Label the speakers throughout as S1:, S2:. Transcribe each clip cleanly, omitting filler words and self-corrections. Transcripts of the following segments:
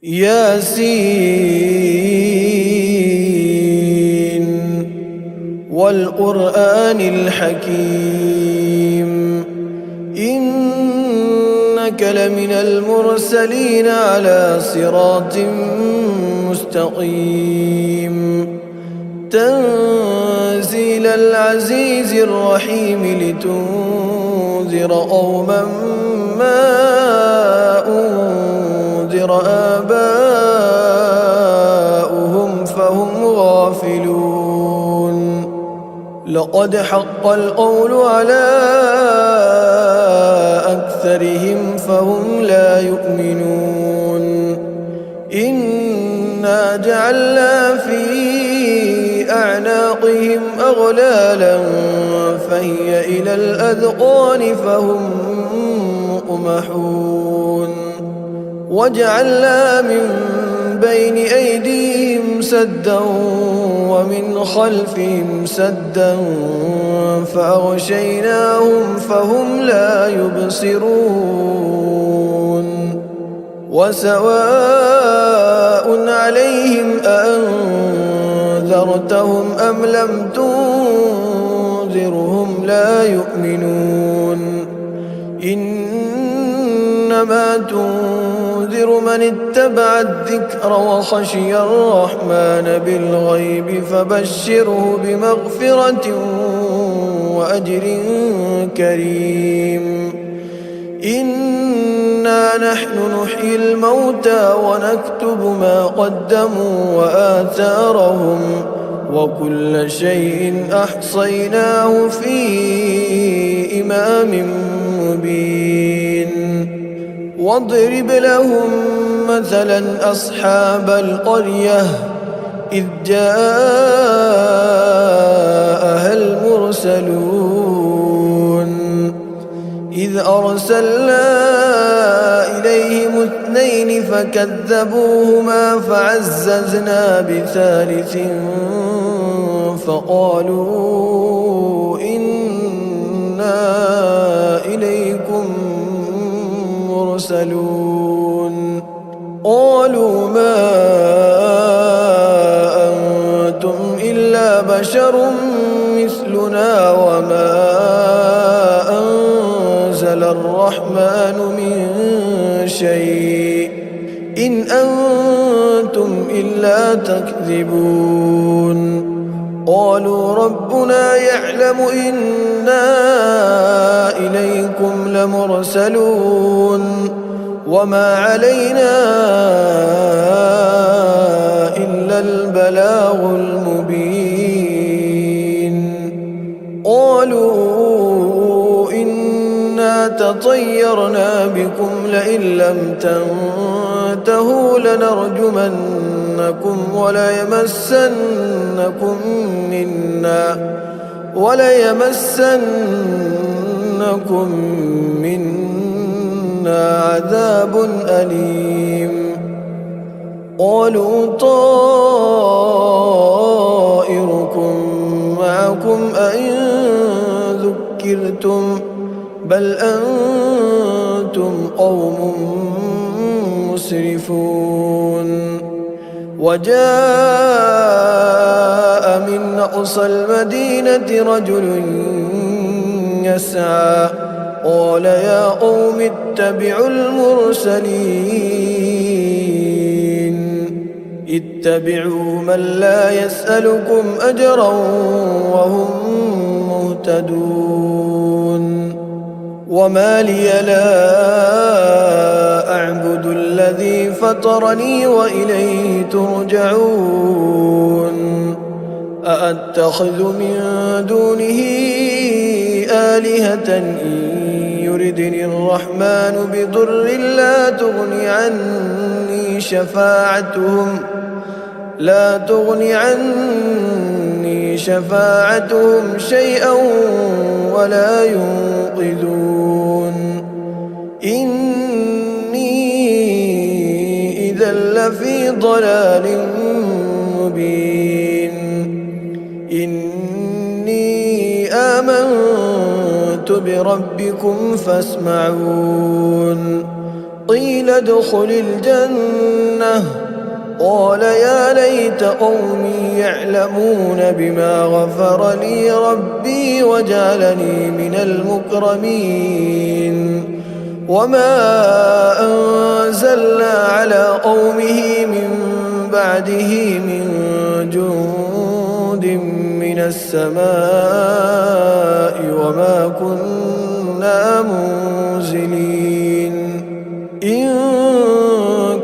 S1: ياسين والقرآن الحكيم إنك لمن المرسلين على صراط مستقيم تنزيل العزيز الرحيم لتنذر قوما ما أنذر آباؤهم فهم غافلون لقد حق القول على أكثرهم فهم لا يؤمنون إنا جعلنا في أعناقهم أغلالا فهي إلى الأذقان فهم مقمحون وجعلنا من بين أيديهم سدا ومن خلفهم سدا فأغشيناهم فهم لا يبصرون وسواء عليهم أأنذرتهم أم لم تنذرهم لا يؤمنون إنما تنذر من اتبع الذكر وخشي الرحمن بالغيب فبشره بمغفرة وأجر كريم إنا نحن نحيي الموتى ونكتب ما قدموا وآثارهم وكل شيء أحصيناه في إمام مبين واضرب لهم مثلا أصحاب القرية إذ جاءها المرسلون إذ أرسلنا إليهم 2 فكذبوهما فعززنا بثالث فقالوا إنا إليكم مرسلون قالوا ما أنتم إلا بشر مثلنا وما أنزل الرحمن من شيء إن أنتم إلا تكذبون قالوا ربنا يعلم إنا إليكم لمرسلون وما علينا إلا البلاغ المبين قالوا إنا تطيرنا بكم لئن لم تنتهوا لنرجمنكم وليمسنكم منا عذاب أليم قالوا طائركم معكم أئن ذكرتم بل أنتم قوم مسرفون وجاء من أقصى المدينة رجل يسعى قال يا قوم اتبعوا المرسلين اتبعوا من لا يسألكم أجرا وهم مهتدون وما لي لا أعبد الذي فطرني وإليه ترجعون أأتخذ من دونه آلهة إن يردني الرحمن بضر لا تغني عني شفاعتهم شيئا ولا ينقذون إني إذا لفي ضلال مبين إني آمنت بربكم فاسمعون قيل ادخل الجنة قال يا ليت قومي يعلمون بما غفر لي ربي وجعلني من المكرمين وما أنزلنا على قومه من بعده من جند من السماء وما كنا منزلين إن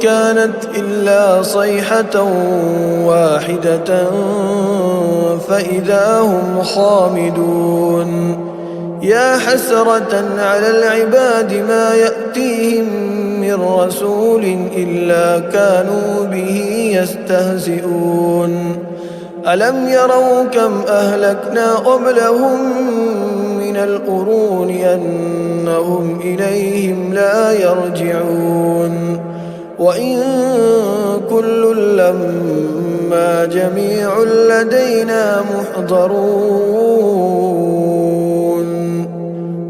S1: كانت إلا صيحة واحدة فإذا هم خامدون يا حسرة على العباد ما يأتيهم من رسول إلا كانوا به يستهزئون ألم يروا كم أهلكنا قبلهم من القرون أنهم إليهم لا يرجعون وإن كل لما جميع لدينا محضرون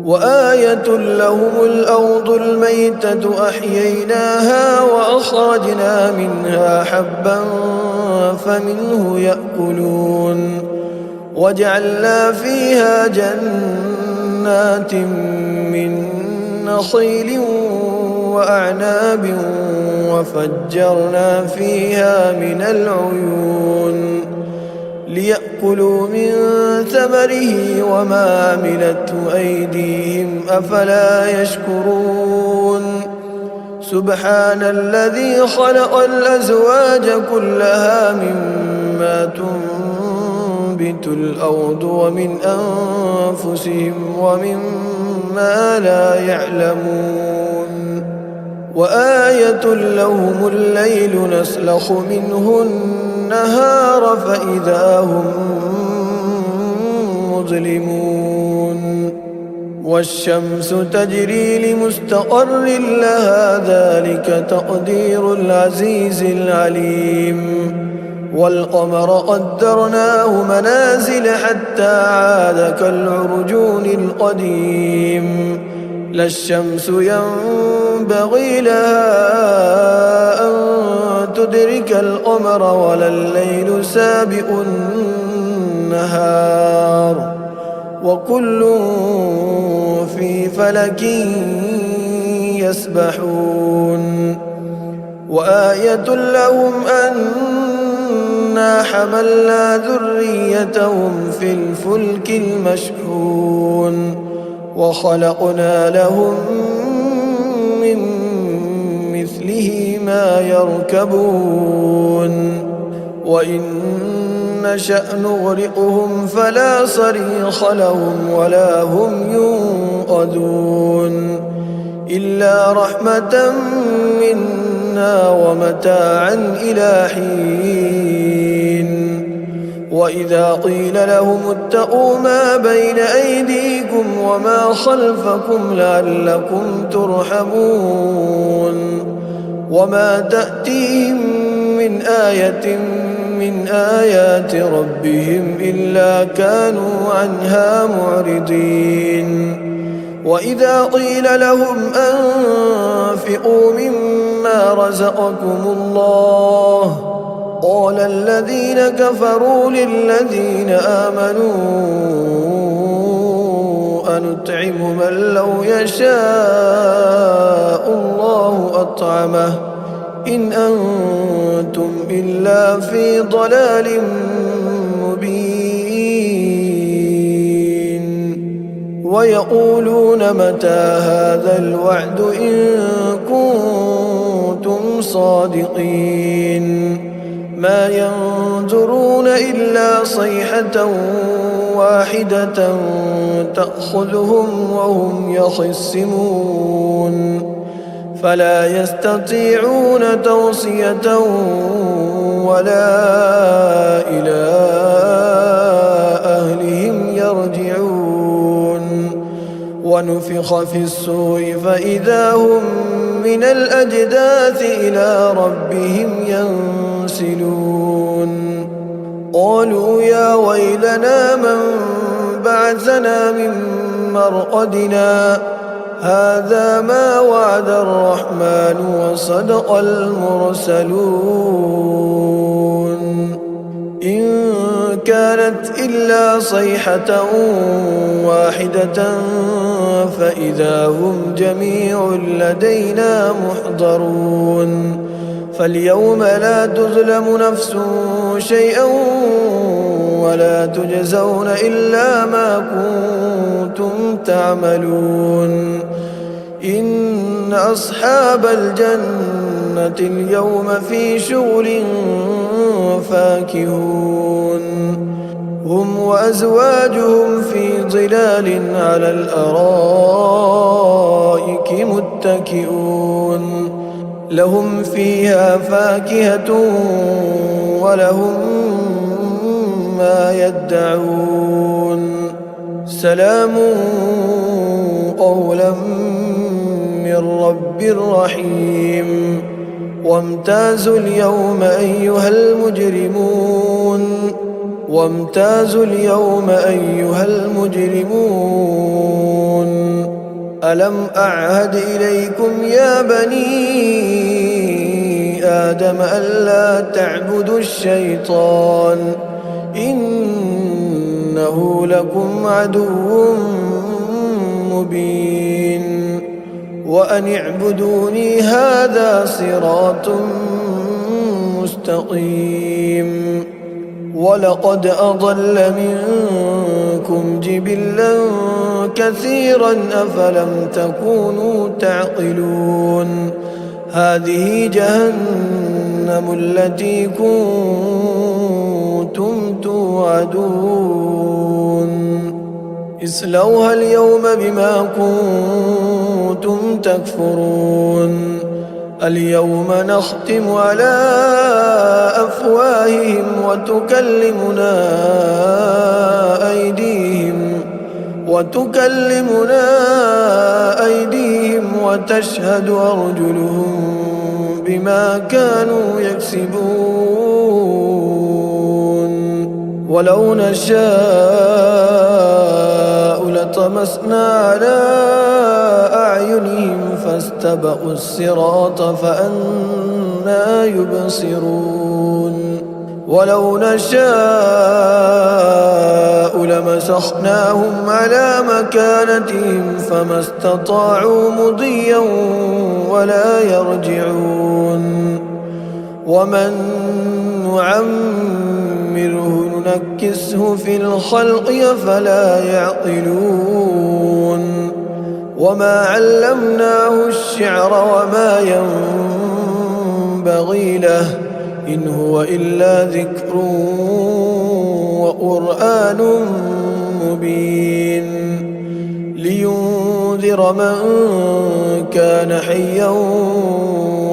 S1: وآية لهم الأرض الميتة أحييناها وأخرجنا منها حبا فمنه يأكلون وجعلنا فيها جنات من نخيل وأعناب وفجرنا فيها من العيون ليأكلوا من ثمره وما عملته أيديهم أفلا يشكرون سبحان الذي خلق الأزواج كلها مما تنبت الأرض ومن أنفسهم ومما لا يعلمون وآية لهم الليل نسلخ منه النهار فإذا هم مظلمون والشمس تجري لمستقر لها ذلك تقدير العزيز العليم والقمر قدرناه منازل حتى عاد كالعرجون القديم لا الشمس ينبغي لها أن تدرك القمر ولا الليل سابق النهار وكل في فلك يسبحون وآية لهم أنا حملنا ذريتهم في الفلك المشحون وخلقنا لهم من مثله ما يركبون وإن نشأ نغرقهم فلا صريخ لهم ولا هم ينقذون إلا رحمة منا ومتاعا إلى حين وإذا قيل لهم اتقوا ما بين أيديكم وما خلفكم لعلكم ترحمون وما تأتيهم من آية من آيات ربهم إلا كانوا عنها معرضين وإذا قيل لهم أنفقوا مما رزقكم الله قال الذين كفروا للذين آمنوا أنطعم من لو يشاء الله أطعمه إن أنتم إلا في ضلال مبين ويقولون متى هذا الوعد إن كنتم صادقين ما ينظرون إلا صيحة واحدة تأخذهم وهم يخصمون فلا يستطيعون توصية ولا إلى أهلهم يرجعون ونفخ في الصور فإذا هم من الأجداث إلى ربهم ينسلون قالوا يا ويلنا من بعثنا من مرقدنا هذا ما وعد الرحمن وصدق المرسلون كانت إلا صيحة واحدة فإذا هم جميع لدينا محضرون فاليوم لا تظلم نفس شيئا ولا تجزون إلا ما كنتم تعملون إن أصحاب الجنة اليوم في شغل فاكهون هم وأزواجهم في ظلال على الأرائك متكئون لهم فيها فاكهة ولهم ما يدعون سلام قولا من رب رحيم وامتازوا اليوم أيها المجرمون وامتازوا اليوم أيها المجرمون ألم أعهد إليكم يا بني آدم ألا تعبدوا الشيطان إنه لكم عدو مبين وأن اعبدوني هذا صراط مستقيم ولقد أضل منكم جبلا كثيرا أفلم تكونوا تعقلون هذه جهنم التي كنتم توعدون اصلوها اليوم بما كنتم تكفرون اليوم نختم على أفواههم وتكلمنا أيديهم وتشهد أرجلهم بما كانوا يكسبون ولو نشاء لطمسنا على أعينهم فاستبقوا الصراط فأنى يبصرون ولو نشاء لمسخناهم على مكانتهم فما استطاعوا مضيا ولا يرجعون ومن نعمره ننكسه في الخلق أفلا يعقلون وما علمناه الشعر وما ينبغي له إن هو إلا ذكر وقرآن مبين لينذر من كان حيا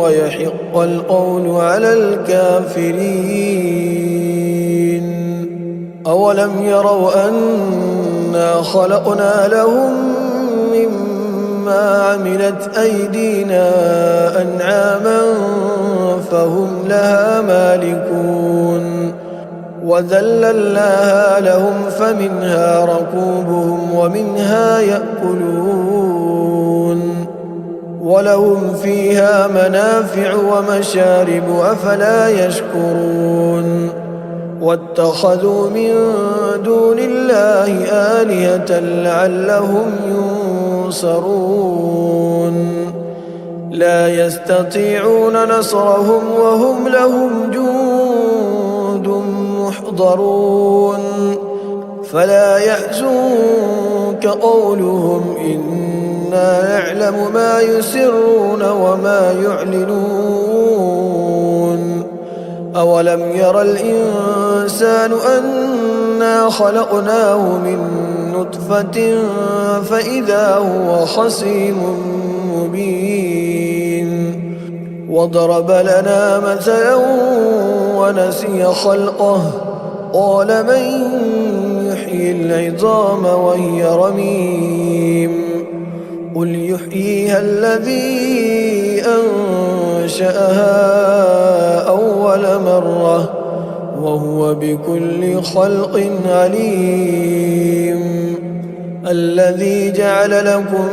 S1: ويحق القول على الكافرين أولم يروا أنا خلقنا لهم مما عملت أيدينا أنعاما فهم لها مالكون وذللناها لهم فمنها ركوبهم ومنها يأكلون ولهم فيها منافع ومشارب أفلا يشكرون واتخذوا من دون الله آلهة لعلهم ينصرون لا يستطيعون نصرهم وهم لهم جند محضرون فلا يحزنك قولهم إنا نعلم ما يسرون وما يعلنون أولم ير الإنسان أنا خلقناه من نطفة فإذا هو خصيم مبين وضرب لنا مثلا ونسي خلقه قال من يحيي العظام وهي رميم قل يحييها الذي أنشأها أول مرة وهو بكل خلق عليم الذي جعل لكم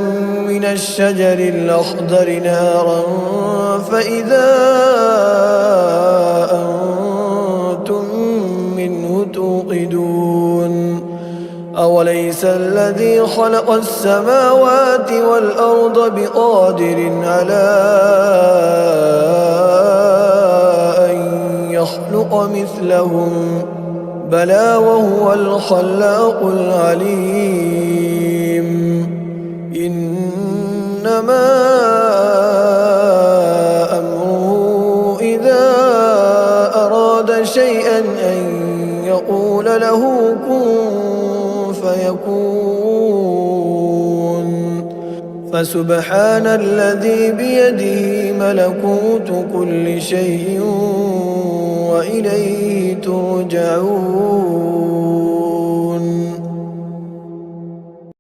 S1: من الشجر الأخضر نارا فإذا أنتم منه توقدون الذي خلق السماوات والأرض بقادر على أن يخلق مثلهم بلى وهو الخلاق العليم إنما أمره إذا أراد شيئا أن يقول له كن فيكون فسبحان الذي بيده ملكوت كل شيء وإليه ترجعون